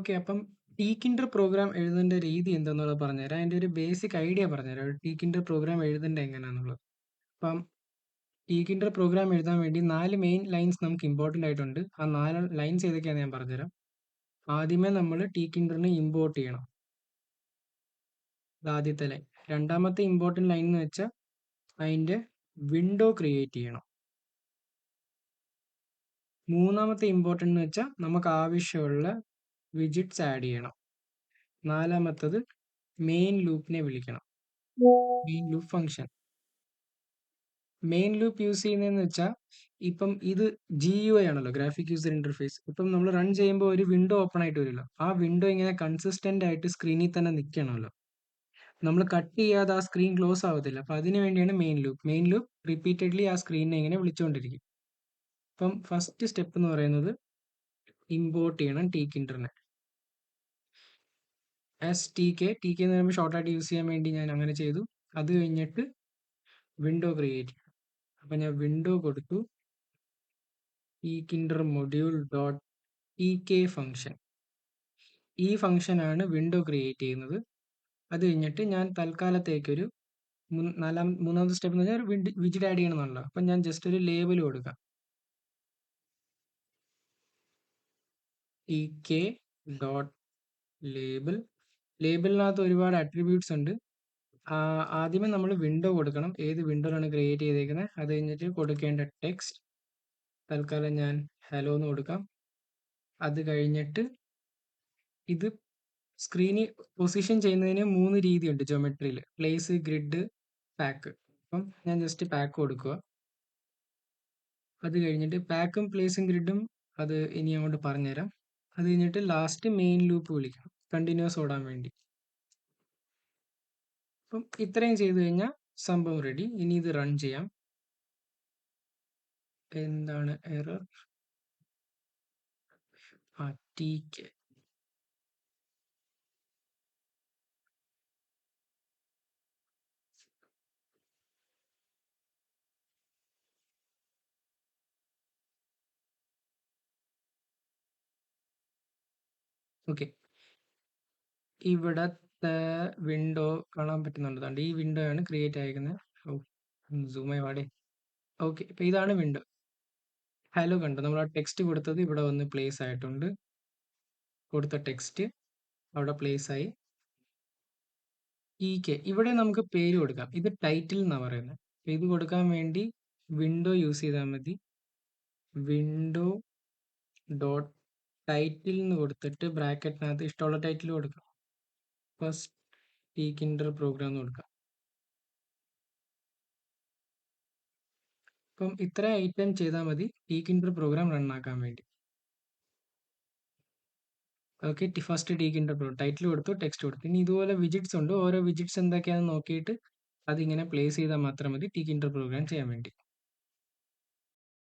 Okay. അപ്പം Tkinter programme എഴുതേണ്ട രീതി എന്താന്നുള്ളത് പറഞ്ഞുതരാം. അതിന്റെ ഒരു ബേസിക് ഐഡിയ പറഞ്ഞുതരാം. ഒരു Tkinter പ്രോഗ്രാം എഴുതേണ്ടത് എങ്ങനെയാണെന്നുള്ളത്. അപ്പം Tkinter പ്രോഗ്രാം എഴുതാൻ വേണ്ടി 4 മെയിൻ ലൈൻസ് നമുക്ക് ഇമ്പോർട്ടന്റ് ആയിട്ടുണ്ട്. ആ 4 ലൈൻസ് ഏതൊക്കെയാണെന്ന് ഞാൻ പറഞ്ഞുതരാം. ആദ്യമേ നമ്മൾ Tkinterനെ ഇമ്പോർട്ട് ചെയ്യണം. ഇത് ആദ്യത്തെ ലൈൻ. രണ്ടാമത്തെ ഇമ്പോർട്ടന്റ് ലൈൻ എന്ന് വെച്ചാൽ അതിന്റെ വിൻഡോ ക്രിയേറ്റ് ചെയ്യണം. മൂന്നാമത്തെ ഇമ്പോർട്ടന്റ് എന്ന് വെച്ചാൽ നമുക്ക് ആവശ്യമുള്ള വിജിറ്റ്സ് ആഡ് ചെയ്യണം. നാലാമത്തത് മെയിൻ ലൂപ്പിനെ വിളിക്കണം. Main loop function. Main loop use ചെയ്യുന്നതെന്ന് വെച്ചാൽ ഇപ്പം ഇത് GUI ആണല്ലോ, ഗ്രാഫിക് യൂസർ ഇന്റർഫേസ്. ഇപ്പം നമ്മൾ റൺ ചെയ്യുമ്പോൾ ഒരു വിൻഡോ ഓപ്പൺ ആയിട്ട് വരുമല്ലോ. ആ വിൻഡോ ഇങ്ങനെ കൺസിസ്റ്റന്റ് ആയിട്ട് സ്ക്രീനിൽ തന്നെ നിൽക്കണമല്ലോ. നമ്മൾ കട്ട് ചെയ്യാതെ ആ സ്ക്രീൻ ക്ലോസ് ആവത്തില്ല. അപ്പൊ അതിനു വേണ്ടിയാണ് main loop. Main loop repeatedly ആ സ്ക്രീനിനെ ഇങ്ങനെ വിളിച്ചുകൊണ്ടിരിക്കും. അപ്പം ഫസ്റ്റ് സ്റ്റെപ്പ് എന്ന് പറയുന്നത് ഇമ്പോർട്ട് ചെയ്യണം Tkinterനെ. TK എന്ന് പറയുമ്പോൾ ഷോർട്ട് ആയിട്ട് യൂസ് ചെയ്യാൻ വേണ്ടി ഞാൻ അങ്ങനെ ചെയ്തു. അത് കഴിഞ്ഞിട്ട് വിൻഡോ ക്രിയേറ്റ്. അപ്പൊ ഞാൻ വിൻഡോ കൊടുത്തു. Tkinter module dot tk function. ഈ ഫംഗ്ഷൻ ആണ് വിൻഡോ ക്രിയേറ്റ് ചെയ്യുന്നത്. അത് കഴിഞ്ഞിട്ട് ഞാൻ തൽക്കാലത്തേക്കൊരു മൂന്നാമത്തെ സ്റ്റെപ്പ് എന്ന് പറഞ്ഞാൽ ഒരു വിജിറ്റ് ആഡ് ചെയ്യണമെന്നുണ്ടല്ലോ. അപ്പം ഞാൻ ജസ്റ്റ് ഒരു ലേബൽ കൊടുക്കാം. tk dot label. ലേബിളിനകത്ത് ഒരുപാട് അട്രിബ്യൂട്ട്സ് ഉണ്ട്. ആദ്യമേ നമ്മൾ വിൻഡോ കൊടുക്കണം. ഏത് വിൻഡോയിലാണ് ക്രിയേറ്റ് ചെയ്തേക്കുന്നത്. അത് കഴിഞ്ഞിട്ട് കൊടുക്കേണ്ട ടെക്സ്റ്റ് തൽക്കാലം ഞാൻ ഹലോ എന്ന് കൊടുക്കാം. അത് കഴിഞ്ഞിട്ട് ഇത് സ്ക്രീനിൽ പൊസിഷൻ ചെയ്യുന്നതിന് 3 രീതിയുണ്ട് ജോമെട്രിയിൽ. Place, grid, pack. അപ്പം ഞാൻ ജസ്റ്റ് പാക്ക് കൊടുക്കുക. അത് കഴിഞ്ഞിട്ട് പാക്കും പ്ലേസും ഗ്രിഡും അത് ഇനി അങ്ങോട്ട് പറഞ്ഞുതരാം. അത് കഴിഞ്ഞിട്ട് ലാസ്റ്റ് മെയിൻ ലൂപ്പ് വിളിക്കണം കണ്ടിന്യൂസ് ഓടാൻ വേണ്ടി. അപ്പം ഇത്രയും ചെയ്തു കഴിഞ്ഞാൽ സംഭവം റെഡി. ഇനി ഇത് റൺ ചെയ്യാം. എന്താണ് എറർ? TK. ഓക്കെ, ഇവിടത്തെ വിൻഡോ കാണാൻ പറ്റുന്നുണ്ട്. ഈ വിൻഡോ ആണ് ക്രിയേറ്റ് ആയിരിക്കുന്നത്. സൂമായി വാടേ. ഓക്കെ, ഇപ്പൊ ഇതാണ് വിൻഡോ. ഹലോ കണ്ടോ? നമ്മൾ ആ ടെക്സ്റ്റ് കൊടുത്തത് ഇവിടെ വന്ന് പ്ലേസ് ആയിട്ടുണ്ട്. കൊടുത്ത ടെക്സ്റ്റ് അവിടെ പ്ലേസ് ആയി. ഇവിടെ നമുക്ക് പേര് കൊടുക്കാം. ഇത് ടൈറ്റിൽ എന്നാണ് പറയുന്നത്. ഇത് കൊടുക്കാൻ വേണ്ടി വിൻഡോ യൂസ് ചെയ്താൽ മതി. വിൻഡോ ഡോട്ട് ടൈറ്റിൽ എന്ന് കൊടുത്തിട്ട് ബ്രാക്കറ്റിനകത്ത് ഇഷ്ടമുള്ള ടൈറ്റിൽ കൊടുക്കാം. ഫസ്റ്റ് Tkinter പ്രോഗ്രാം എന്ന് കൊടുക്കാം. അപ്പം ഇത്ര ഐറ്റം ചെയ്താൽ മതി Tkinter പ്രോഗ്രാം റൺ ആക്കാൻ വേണ്ടി. Okay, first Tkinter program title കൊടുത്തു, ടെക്സ്റ്റ് കൊടുത്തു. ഇനി ഇതുപോലെ വിജിറ്റ്സ് ഉണ്ട്. ഓരോ വിജിറ്റ്സ് എന്തൊക്കെയാണെന്ന് നോക്കിയിട്ട് അതിങ്ങനെ പ്ലേസ് ചെയ്താൽ മാത്രം മതി Tkinter പ്രോഗ്രാം ചെയ്യാൻ വേണ്ടി.